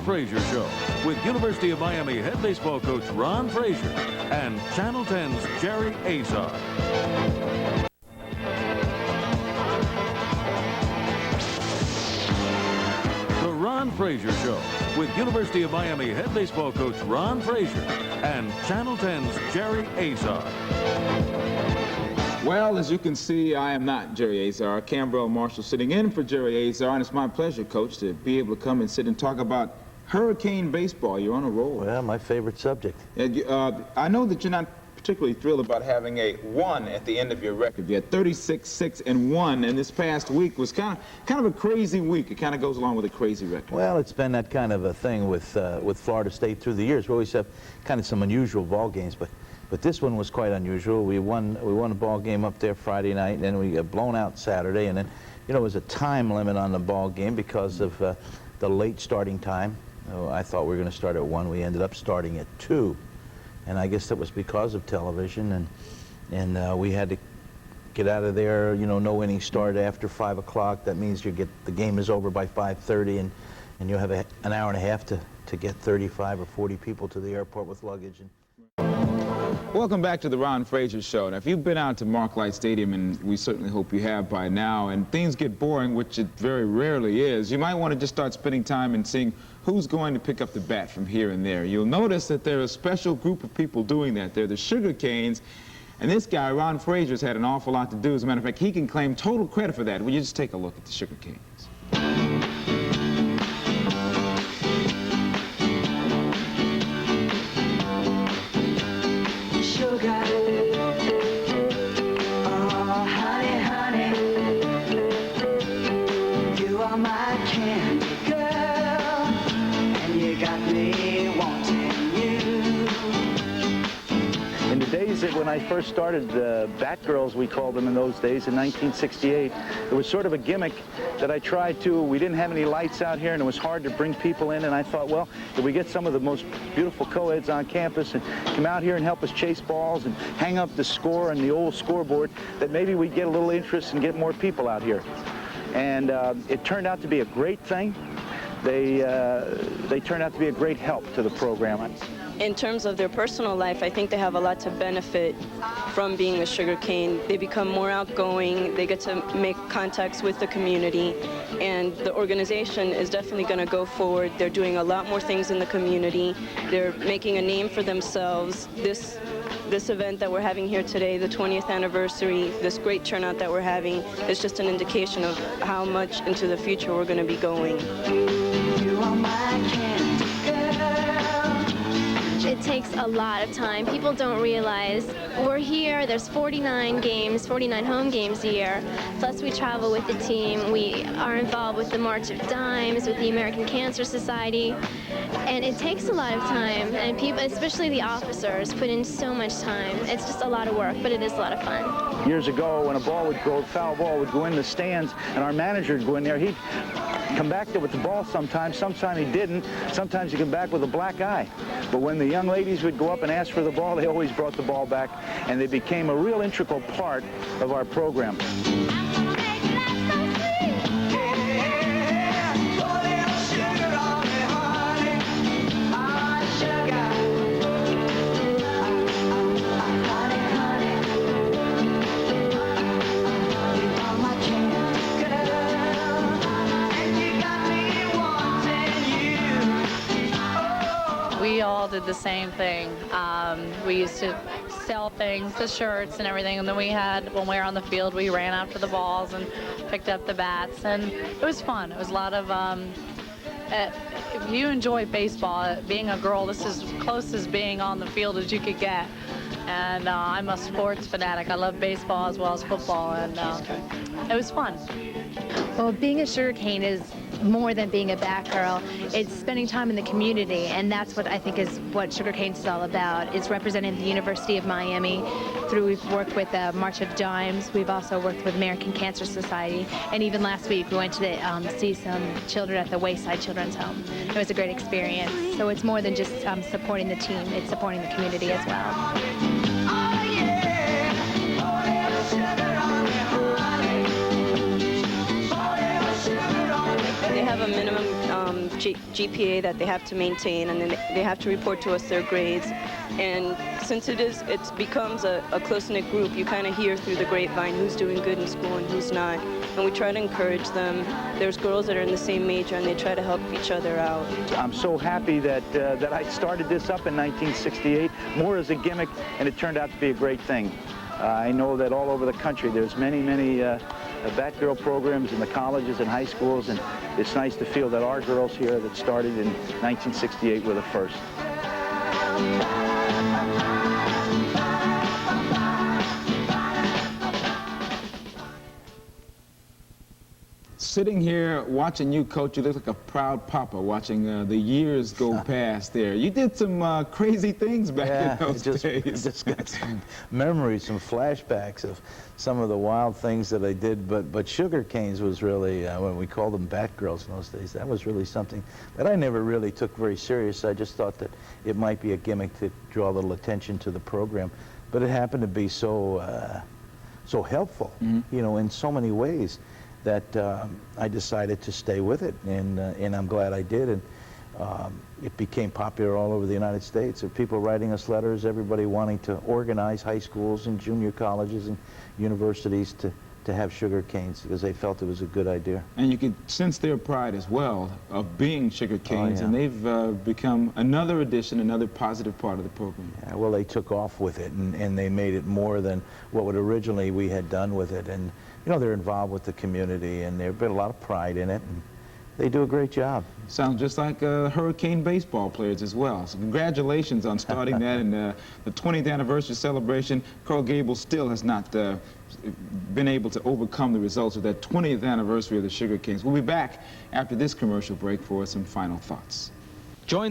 Frazier Show with University of Miami head baseball coach Ron Frazier and Channel 10's Jerry Azar. The Ron Frazier Show with University of Miami head baseball coach Ron Frazier and Channel 10's Jerry Azar. Well, as you can see, I am not Jerry Azar. Cambrell Marshall sitting in for Jerry Azar, and it's my pleasure, Coach, to be able to come and sit and talk about hurricane baseball. You're on a roll. Well, my favorite subject. I know that you're not particularly thrilled about having a 1 at the end of your record. You had 36-6-1, and this past week was kind of a crazy week. It kind of goes along with a crazy record. Well, it's been that kind of a thing with Florida State through the years. We always have kind of some unusual ball games, but this one was quite unusual. We won a ball game up there Friday night, and then we got blown out Saturday, and then, you know, it was a time limit on the ball game because of the late starting time. I thought we were going to start at 1. We ended up starting at 2, and I guess that was because of television, and we had to get out of there. You know, no innings start after 5 o'clock. That means the game is over by 5:30, and you have an hour and a half to get 35 or 40 people to the airport with luggage. Welcome back to the Ron Frazier Show. Now, if you've been out to Marklight Stadium, and we certainly hope you have by now, and things get boring, which it very rarely is, you might want to just start spending time and seeing who's going to pick up the bat from here and there. You'll notice that there are a special group of people doing that. They're the Sugarcanes, and this guy, Ron Frazier's had an awful lot to do. As a matter of fact, he can claim total credit for that. Will you just take a look at the Sugarcanes? When I first started the Bat Girls, we called them in those days, in 1968, it was sort of a gimmick that I tried to. We didn't have any lights out here, and it was hard to bring people in, and I thought, well, if we get some of the most beautiful co-eds on campus and come out here and help us chase balls and hang up the score and the old scoreboard, that maybe we'd get a little interest and get more people out here. And it turned out to be a great thing. They turned out to be a great help to the program. In terms of their personal life, I think they have a lot to benefit from being a Sugarcane. They become more outgoing, they get to make contacts with the community, and the organization is definitely going to go forward. They're doing a lot more things in the community. They're making a name for themselves. This event that we're having here today, the 20th anniversary, this great turnout that we're having, is just an indication of how much into the future we're going to be going. You are my candy girl. It takes a lot of time. People don't realize we're here. There's 49 games, 49 home games a year. Plus we travel with the team. We are involved with the March of Dimes, with the American Cancer Society. And it takes a lot of time. And people, especially the officers, put in so much time. It's just a lot of work, but it is a lot of fun. Years ago, when a ball would go, foul ball would go in the stands, and our manager would go in there, he'd come back there with the ball sometimes he didn't. Sometimes he'd come back with a black eye. But when the young ladies would go up and ask for the ball, they always brought the ball back, and they became a real integral part of our program. We all did the same thing. We used to sell things, the shirts and everything, and then when we were on the field, we ran after the balls and picked up the bats, and it was fun. It was a lot of, if you enjoy baseball, being a girl, this is as close as being on the field as you could get. And I'm a sports fanatic. I love baseball as well as football, and it was fun. Well, being a Sugarcane is more than being a bat girl. It's spending time in the community, and that's what I think is what Sugarcanes is all about. It's representing the University of Miami we've worked with March of Dimes. We've also worked with American Cancer Society, and even last week we went to see some children at the Wayside Children's Home. It was a great experience. So it's more than just supporting the team, it's supporting the community as well. They have a minimum GPA that they have to maintain, and then they have to report to us their grades. And since it becomes a close-knit group, you kind of hear through the grapevine who's doing good in school and who's not. And we try to encourage them. There's girls that are in the same major, and they try to help each other out. I'm so happy that I started this up in 1968, more as a gimmick, and it turned out to be a great thing. I know that all over the country there's many Batgirl programs in the colleges and high schools, and it's nice to feel that our girls here that started in 1968 were the first. Sitting here watching you coach, you look like a proud papa watching the years go past there. You did some crazy things back in those days. Just got some memories, some flashbacks of some of the wild things that I did. But Sugarcanes was really, when we called them Batgirls in those days, that was really something that I never really took very serious. I just thought that it might be a gimmick to draw a little attention to the program. But it happened to be so, so helpful, you know, in so many ways, that I decided to stay with it, and I'm glad I did. And it became popular all over the United States. There were people writing us letters, everybody wanting to organize high schools and junior colleges and universities to have Sugarcanes because they felt it was a good idea. And you could sense their pride as well of being Sugarcanes, and they've become another addition, another positive part of the program. Yeah, well, they took off with it, and they made it more than what would originally we had done with it. And you know, they're involved with the community, and there's been a lot of pride in it, and they do a great job. Sounds just like Hurricane baseball players as well. So congratulations on starting that, and the 20th anniversary celebration. Coral Gables still has not been able to overcome the results of that 20th anniversary of the Sugarcanes. We'll be back after this commercial break for some final thoughts. Join